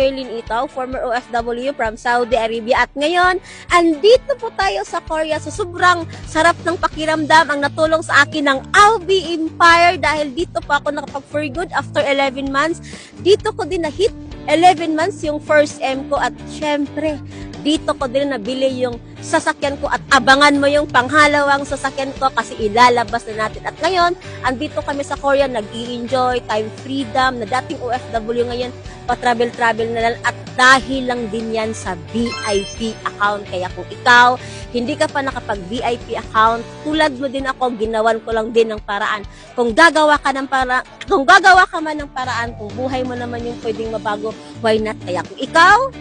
Sherlyn Itaw, former OFW from Saudi Arabia. At ngayon, andito po tayo sa Korea. So sobrang sarap ng pakiramdam ang natulong sa akin ng Albi Empire dahil dito po ako nakapag-for good after 11 months. Dito ko din na-hit 11 months yung first M ko at syempre, dito ko din nabili yung sasakyan ko at abangan mo yung panghalawang sasakyan ko kasi ilalabas na natin. At ngayon, andito kami sa Korea, nag-i-enjoy, time freedom, na dating OFW ngayon, pa-travel-travel na lang at dahil lang din yan sa VIP account. Kaya kung ikaw, hindi ka pa nakapag-VIP account, tulad mo din ako, ginawan ko lang din ng paraan. Kung gagawa ka man ng paraan, kung buhay mo naman yung pwedeng mabago, why not? Kaya kung ikaw,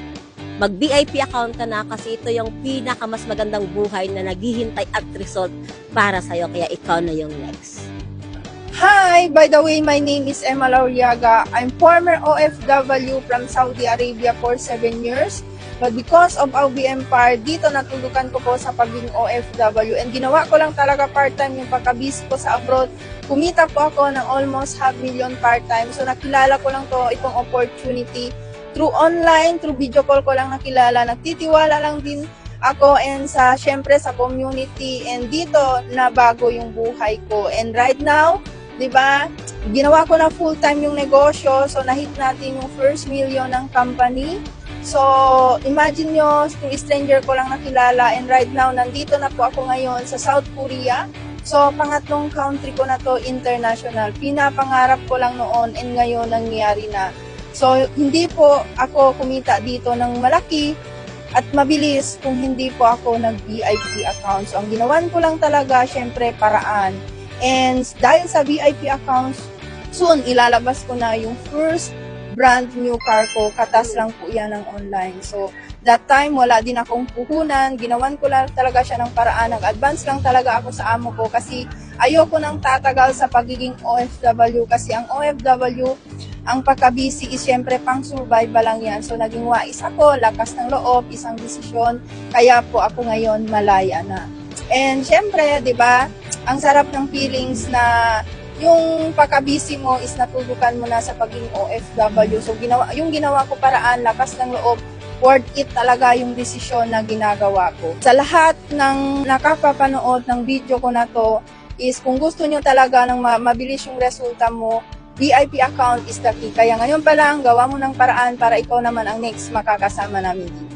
mag-VIP account ka na kasi ito yung pinakamas magandang buhay na naghihintay at result para sa'yo. Kaya ikaw na yung next. Hi! By the way, my name is Emma Lauriaga. I'm former OFW from Saudi Arabia for 7 years. But because of Albi Empire, dito natulukan ko po sa pagiging OFW. And ginawa ko lang talaga part-time yung pagkabis ko sa abroad. Kumita po ako ng almost 500,000 part-time. So nakilala ko lang itong opportunity. Through online, through video call ko lang nakilala. Nagtitiwala lang din ako and syempre sa community. And dito na bago yung buhay ko. And right now, di ba, ginawa ko na full-time yung negosyo. So nahit natin yung first million ng company. So imagine nyo, through stranger ko lang nakilala. And right now, nandito na po ako ngayon sa South Korea. So pangatlong country ko na to international. Pinapangarap ko lang noon and ngayon nangyari na. So, hindi po ako kumita dito ng malaki at mabilis kung hindi po ako nag-VIP account. So, ang ginawan ko lang talaga, syempre, paraan. And dahil sa VIP accounts, soon, ilalabas ko na yung first brand new car ko. Katas lang po yan ng online. So, that time, wala din akong puhunan. Ginawan ko lang talaga siya ng paraan. Nag-advance lang talaga ako sa amo ko kasi ayoko nang tatagal sa pagiging OFW kasi ang OFW, ang pagka-busy is syempre pang survival lang yan. So naging wais ako, lakas ng loob, isang desisyon, kaya po ako ngayon malaya na. And syempre, 'di ba? Ang sarap ng feelings na yung pagka-busy mo is natulukan mo na sa pagiging OFW. So yung ginawa ko paraan, lakas ng loob, worth it talaga yung desisyon na ginagawa ko. Sa lahat ng nakapapanood ng video ko na to, is kung gusto nyo talaga ng mabilis yung resulta mo, VIP account is the key. Kaya ngayon pa lang, gawa mo ng paraan para ikaw naman ang next makakasama namin dito.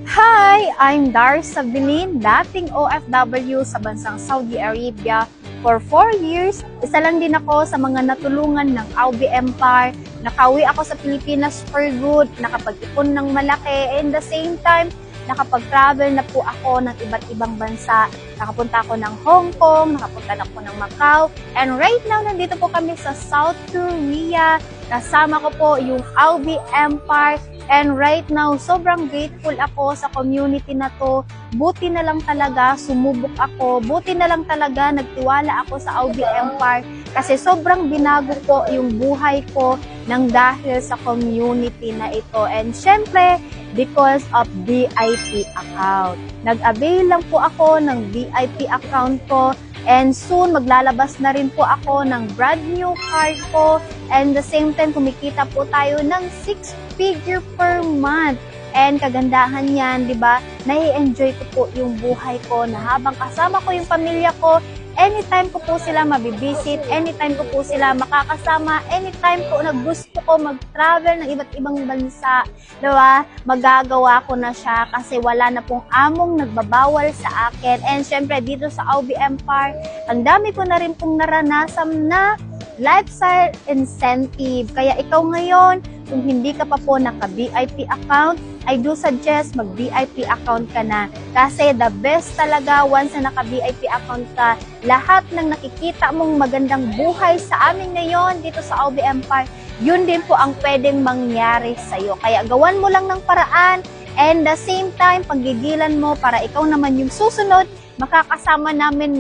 Hi! I'm Daris Sabdinin, dating OFW sa bansang Saudi Arabia for 4 years. Isa lang din ako sa mga natulungan ng Albi Empire. Nakauwi ako sa Pilipinas for good, nakapag-ipon ng malaki, and the same time, nakapag-travel na po ako ng iba't ibang bansa. Nakapunta ako ng Hong Kong, nakapunta na ako ng Macau, and right now, nandito po kami sa South Korea. Kasama ko po yung Albi Empire, and right now, sobrang grateful ako sa community na to. Buti na lang talaga, sumubok ako. Buti na lang talaga, nagtiwala ako sa Albi Empire kasi sobrang binago po yung buhay ko nang dahil sa community na ito. And syempre, because of VIP account. Nag-avail lang po ako ng VIP account ko and soon maglalabas na rin po ako ng brand new card ko and the same time kumikita po tayo ng 6-figure per month. And kagandahan yan, di ba? Nai-enjoy ko po yung buhay ko na habang kasama ko yung pamilya ko, anytime ko po sila mabibisit, anytime ko po sila makakasama, anytime po na gusto ko mag-travel ng iba't ibang bansa, diba? Magagawa ko na siya kasi wala na pong among nagbabawal sa akin. And syempre dito sa Albi Empire, ang dami ko na rin pong naranasan na lifestyle incentive. Kaya ikaw ngayon, kung hindi ka pa po naka-VIP account, I do suggest mag-VIP account ka na. Kasi the best talaga once na naka-VIP account ka, lahat ng nakikita mong magandang buhay sa amin ngayon dito sa Albi Empire, yun din po ang pwedeng mangyari sa'yo. Kaya gawan mo lang ng paraan and the same time, paggigilan mo para ikaw naman yung susunod, makakasama namin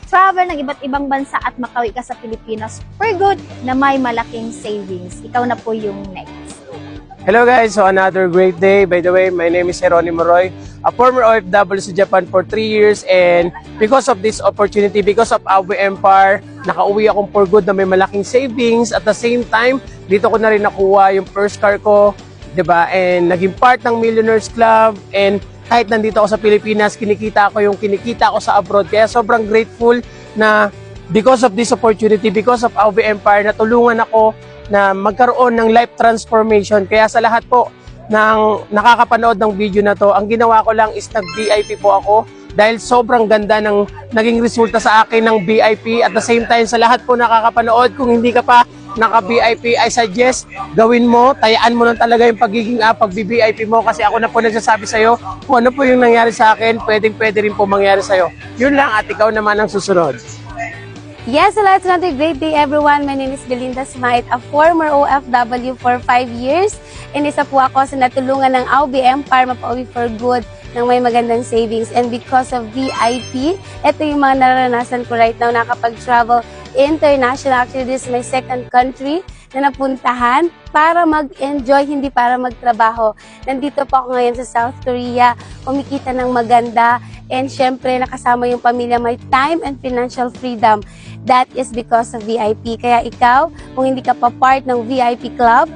travel ng iba't ibang bansa at makauwi ka sa Pilipinas for good na may malaking savings. Ikaw na po yung next. Hello guys, so another great day. By the way, my name is Jeronimo Roy, a former OFW sa Japan for 3 years, and because of this opportunity, because of Albi Empire, nakauwi akong for good na may malaking savings. At the same time, dito ko na rin nakuha yung first car ko. 'di ba? And naging part ng Millionaires Club, and kahit nandito ako sa Pilipinas, kinikita ko yung kinikita ko sa abroad. Kaya sobrang grateful na because of this opportunity, because of AUB Empire, natulungan ako na magkaroon ng life transformation. Kaya sa lahat po ng nakakapanood ng video na to, ang ginawa ko lang is nag-VIP po ako dahil sobrang ganda ng naging resulta sa akin ng VIP. At the same time, sa lahat po nakakapanood, kung hindi ka pa naka-VIP, I suggest gawin mo, tayaan mo lang talaga yung pagiging pag-VIP mo, kasi ako na po nagsasabi sa'yo kung ano po yung nangyari sa akin, pwede rin po mangyari sa'yo. Yun lang, at ikaw naman ang susunod. Yes, hello, it's another great day everyone. My name is Belinda Smite, a former OFW for 5 years. And isa po ako sa natulungan ng AUB Empire mapauwi for good ng may magandang savings. And because of VIP, ito yung mga naranasan ko right now, nakapag-travel international. Actually, this is my second country na napuntahan para mag-enjoy, hindi para magtrabaho. Nandito po ako ngayon sa South Korea, kumikita ng maganda, and syempre nakasama yung pamilya, may time and financial freedom. That is because of VIP. Kaya ikaw, kung hindi ka pa part ng VIP club,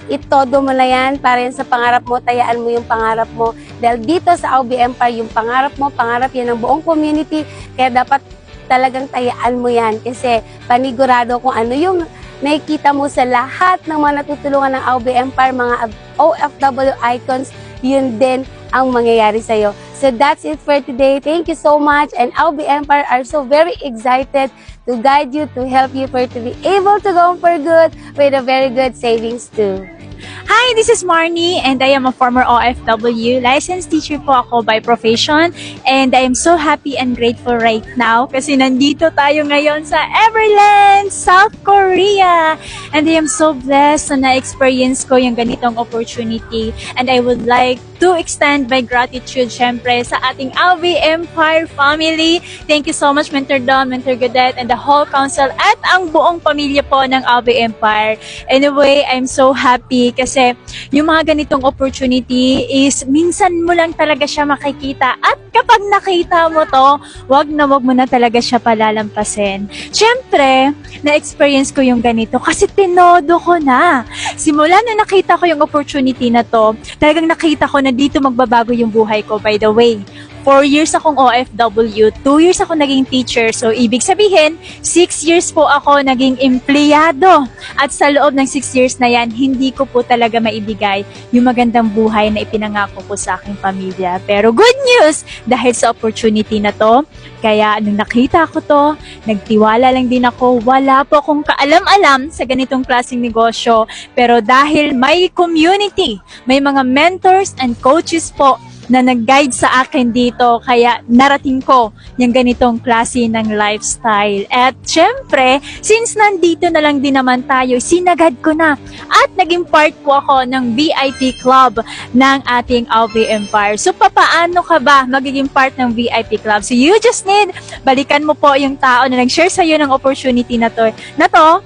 itodo mo na yan para yan sa pangarap mo, tayaan mo yung pangarap mo. Dahil dito sa AUB Empire, yung pangarap mo, pangarap yan ng buong community, kaya dapat talagang tayaan mo yan. Kasi panigurado kung ano yung nakikita mo sa lahat ng mga natutulungan ng AUB Empire, mga OFW icons, yun din ang mangyayari sa'yo. So that's it for today. Thank you so much. And AUB Empire are so very excited to guide you, to help you for to be able to go for good with a very good savings too. Hi, this is Marnie and I am a former OFW. Licensed teacher po ako by profession and I am so happy and grateful right now kasi nandito tayo ngayon sa Everland, South Korea. And I am so blessed na na-experience ko yung ganitong opportunity and I would like to extend my gratitude syempre sa ating AUB Empire family. Thank you so much Mentor Don, Mentor Godet and the whole council at ang buong pamilya po ng AUB Empire. Anyway, I'm so happy kasi yung mga ganitong opportunity is minsan mo lang talaga siya makikita at kapag nakita mo to, wag mo na talaga siya palalampasin. Syempre, na-experience ko yung ganito kasi tinodo ko na. Simula na nakita ko yung opportunity na to, talagang nakita ko na dito magbabago yung buhay ko. By the way, 4 years akong OFW, 2 years ako naging teacher. So, ibig sabihin, 6 years po ako naging empleyado. At sa loob ng 6 years na yan, hindi ko po talaga maibigay yung magandang buhay na ipinangako ko sa aking pamilya. Pero good news, dahil sa opportunity na to, kaya nung nakita ko to, nagtiwala lang din ako, wala po akong kaalam-alam sa ganitong klaseng negosyo. Pero dahil may community, may mga mentors and coaches po na nag-guide sa akin dito, kaya narating ko yung ganitong klase ng lifestyle. At syempre, since nandito na lang din naman tayo, sinagad ko na at naging part po ako ng VIP club ng ating AUB Empire. So, papaano ka ba magiging part ng VIP club? So, you just need, balikan mo po yung tao na nag-share sa'yo ng opportunity na to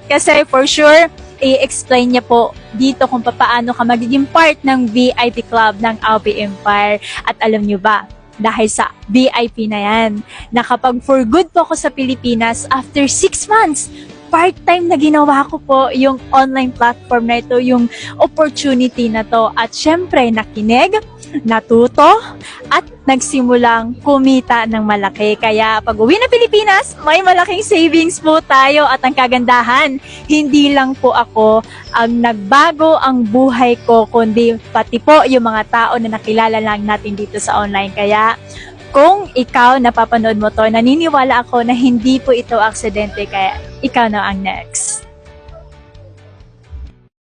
kasi for sure, i-explain niya po dito kung paano ka magiging part ng VIP club ng AUB Empire. At alam niyo ba, dahil sa VIP na yan, nakapag for good po ako sa Pilipinas after 6 months, part-time na ginawa ko po yung online platform na ito, yung opportunity na to. At syempre, nakinig, natuto, at nagsimulang kumita ng malaki. Kaya pag uwi na Pilipinas, may malaking savings po tayo. At ang kagandahan, hindi lang po ako ang nagbago ang buhay ko, kundi pati po yung mga tao na nakilala lang natin dito sa online. Kaya kung ikaw napapanood mo to, naniniwala ako na hindi po ito aksidente, kaya ikaw na ang next.